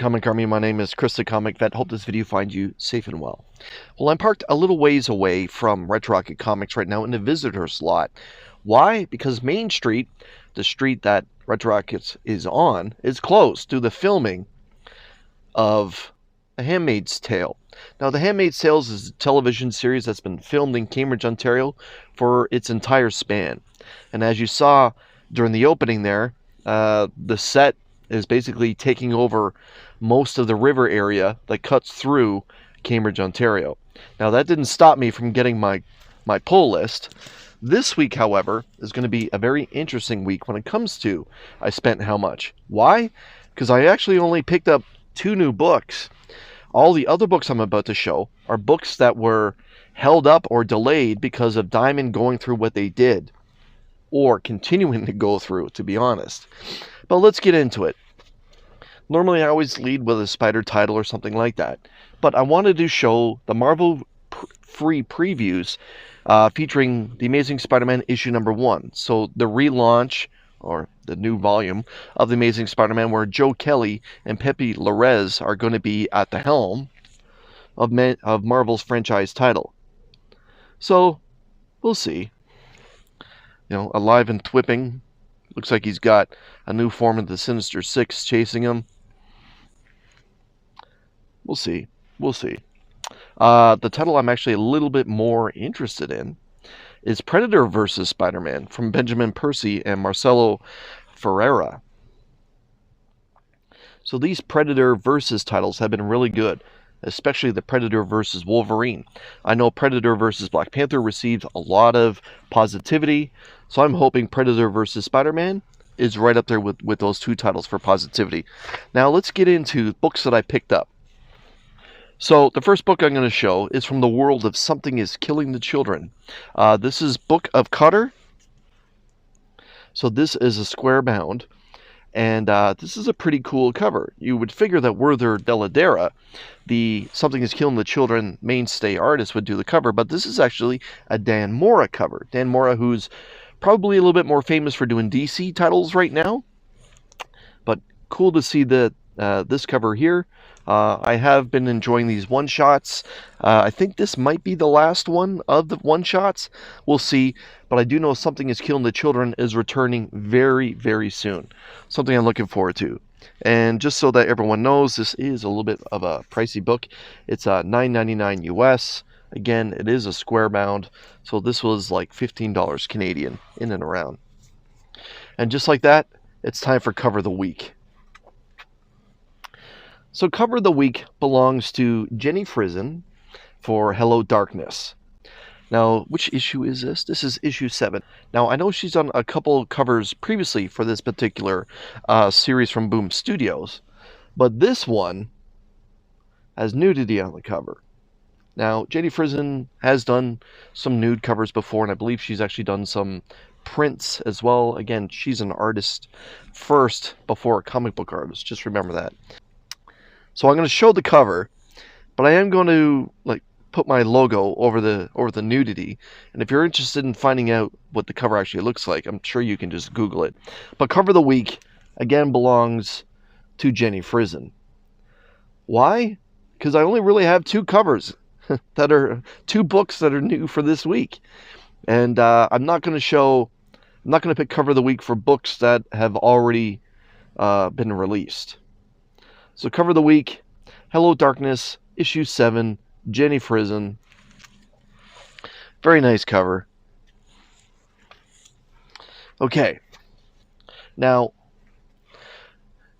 Comic Army? My name is Chris the Comic Vet. Hope this video finds you safe and well. Well, I'm parked a little ways away from Red Rocket Comics right now in the visitor's lot. Why? Because Main Street, the street that Red Rocket is on, is closed due to the filming of A Handmaid's Tale. Now, The Handmaid's Tale is a television series that's been filmed in Cambridge, Ontario for its entire span. And as you saw during the opening there, the set is basically taking over most of the river area that cuts through Cambridge, Ontario. Now, that didn't stop me from getting my pull list. This week, however, is going to be a very interesting week when it comes to I spent how much. Why? Because I actually only picked up 2 new books. All the other books I'm about to show are books that were held up or delayed because of Diamond going through what they did, or continuing to go through, to be honest. But let's get into it. Normally I always lead with a spider title or something like that, but I wanted to show the Marvel free previews featuring The Amazing Spider-Man issue number 1. So the relaunch, or the new volume of The Amazing Spider-Man, where Joe Kelly and Pepe Larraz are going to be at the helm of Marvel's franchise title. So we'll see. You know, alive and thwipping. Looks like he's got a new form of the Sinister Six chasing him. We'll see. We'll see. The title I'm actually a little bit more interested in is Predator vs. Spider-Man from Benjamin Percy and Marcelo Ferreira. So these Predator vs. titles have been really good, especially the Predator vs. Wolverine. I know Predator vs. Black Panther received a lot of positivity, so I'm hoping Predator vs. Spider-Man is right up there with those 2 titles for positivity. Now let's get into books that I picked up. So the first book I'm going to show is from the world of Something is Killing the Children. This is Book of Cutter. So this is a square bound, and this is a pretty cool cover. You would figure that Werther Dell'Edera, the Something is Killing the Children mainstay artist, would do the cover, but this is actually a Dan Mora cover. Dan Mora, who's probably a little bit more famous for doing DC titles right now, but cool to see this cover here. I have been enjoying these one-shots. I think this might be the last one of the one-shots. We'll see. But I do know Something is Killing the Children is returning very, very soon. Something I'm looking forward to. And just so that everyone knows, this is a little bit of a pricey book. It's $9.99 US. Again, it is a square bound. So this was like $15 Canadian, in and around. And just like that, it's time for Cover of the Week. So Cover of the Week belongs to Jenny Frison for Hello Darkness. Now, which issue is this? This is issue 7. Now, I know she's done a couple covers previously for this particular series from Boom Studios, but this one has nudity on the cover. Now, Jenny Frison has done some nude covers before, and I believe she's actually done some prints as well. Again, she's an artist first before a comic book artist. Just remember that. So I'm going to show the cover, but I am going to put my logo over the nudity. And if you're interested in finding out what the cover actually looks like, I'm sure you can just Google it. But Cover of the Week again belongs to Jenny Frison. Why? Because I only really have 2 covers that are 2 books that are new for this week, and I'm not going to pick Cover of the Week for books that have already been released. So Cover of the Week, Hello Darkness, issue 7, Jenny Frison. Very nice cover. Okay. Now,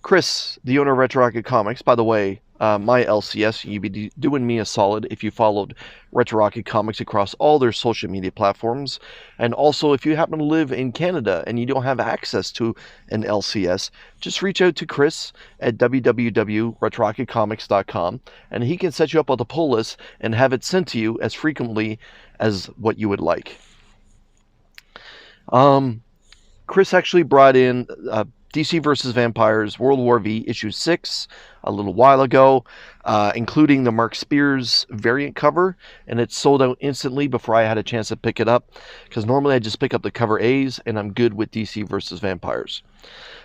Chris, the owner of Retro Rocket Comics, by the way, my LCS, you'd be doing me a solid if you followed Retro Rocket Comics across all their social media platforms. And also, if you happen to live in Canada and you don't have access to an LCS, just reach out to Chris at www.retrocketcomics.com, and he can set you up with a pull list and have it sent to you as frequently as what you would like. Chris actually brought in DC vs. Vampires World War V issue 6 a little while ago, including the Mark Spears variant cover, and it sold out instantly before I had a chance to pick it up, because normally I just pick up the cover A's and I'm good with DC vs. Vampires.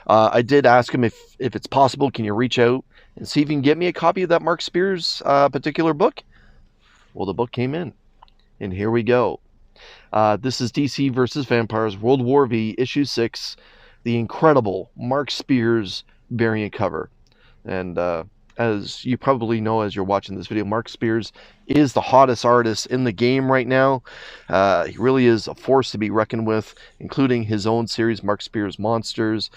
I did ask him if it's possible, can you reach out and see if you can get me a copy of that Mark Spears particular book. Well, the book came in, and here we go. This is DC versus Vampires, World War V, Issue 6, the incredible Mark Spears variant cover. And as you probably know as you're watching this video, Mark Spears is the hottest artist in the game right now. He really is a force to be reckoned with, including his own series, Mark Spears Monsters.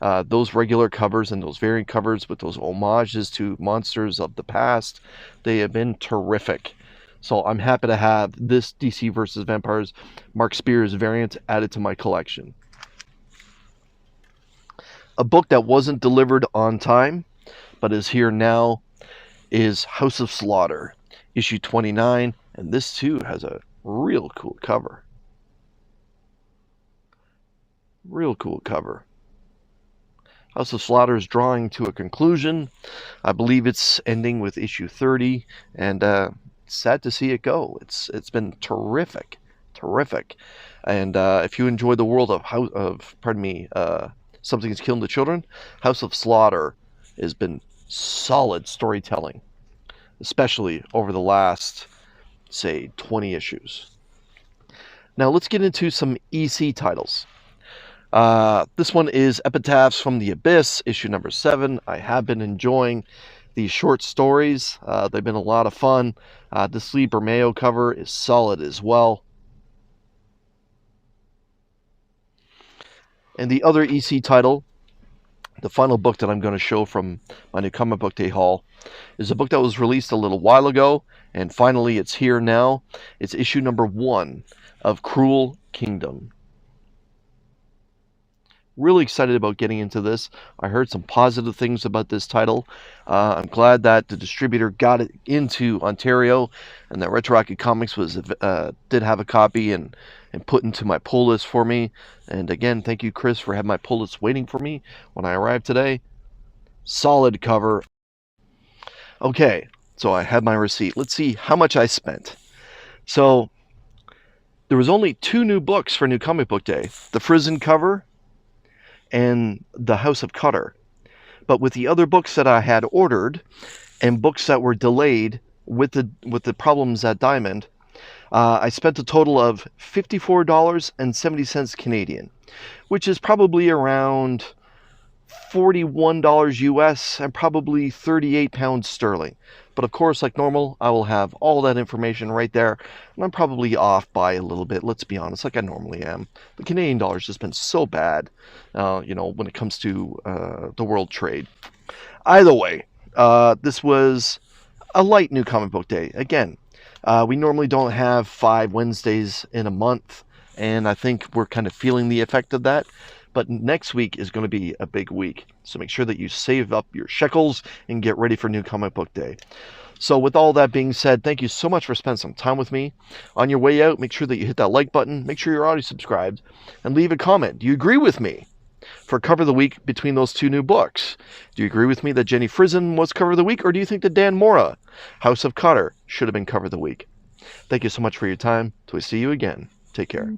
Those regular covers and those variant covers with those homages to monsters of the past, they have been terrific. So I'm happy to have this DC versus Vampires Mark Spears variant added to my collection. A book that wasn't delivered on time, but is here now, is House of Slaughter, issue 29, and this too has a real cool cover. Real cool cover. House of Slaughter is drawing to a conclusion. I believe it's ending with issue 30, and sad to see it go. It's been terrific, and if you enjoy the world of Something's Killing the Children, House of Slaughter has been solid storytelling, especially over the last, say, 20 issues. Now let's get into some EC titles. This one is Epitaphs from the Abyss, issue number 7. I have been enjoying these short stories. They've been a lot of fun. This Lee Bermeo cover is solid as well. And the other EC title, the final book that I'm going to show from my new Comic Book Day haul, is a book that was released a little while ago, and finally it's here now. It's issue number 1 of Cruel Kingdom. Really excited about getting into this. I heard some positive things about this title. I'm glad that the distributor got it into Ontario, and that Retroactive Comics did have a copy and put into my pull list for me. And again, thank you, Chris, for having my pull list waiting for me when I arrived today. Solid cover. Okay, so I have my receipt. Let's see how much I spent. So there was only 2 new books for New Comic Book Day: the Frison cover and the House of Cutter. But with the other books that I had ordered and books that were delayed with the problems at Diamond, I spent a total of $54.70 Canadian, which is probably around $41 US and probably 38 pounds sterling. But of course, like normal, I will have all that information right there, and I'm probably off by a little bit, let's be honest, like I normally am. The Canadian dollar's just been so bad, when it comes to the world trade. Either way, this was a light New Comic Book Day. Again, we normally don't have 5 Wednesdays in a month, and I think we're kind of feeling the effect of that. But next week is going to be a big week. So make sure that you save up your shekels and get ready for New Comic Book Day. So with all that being said, thank you so much for spending some time with me. On your way out, make sure that you hit that like button. Make sure you're already subscribed. And leave a comment. Do you agree with me for cover of the week between those 2 new books? Do you agree with me that Jenny Frison was cover of the week? Or do you think that Dan Mora, House of Cutter, should have been cover of the week? Thank you so much for your time. Till we see you again. Take care.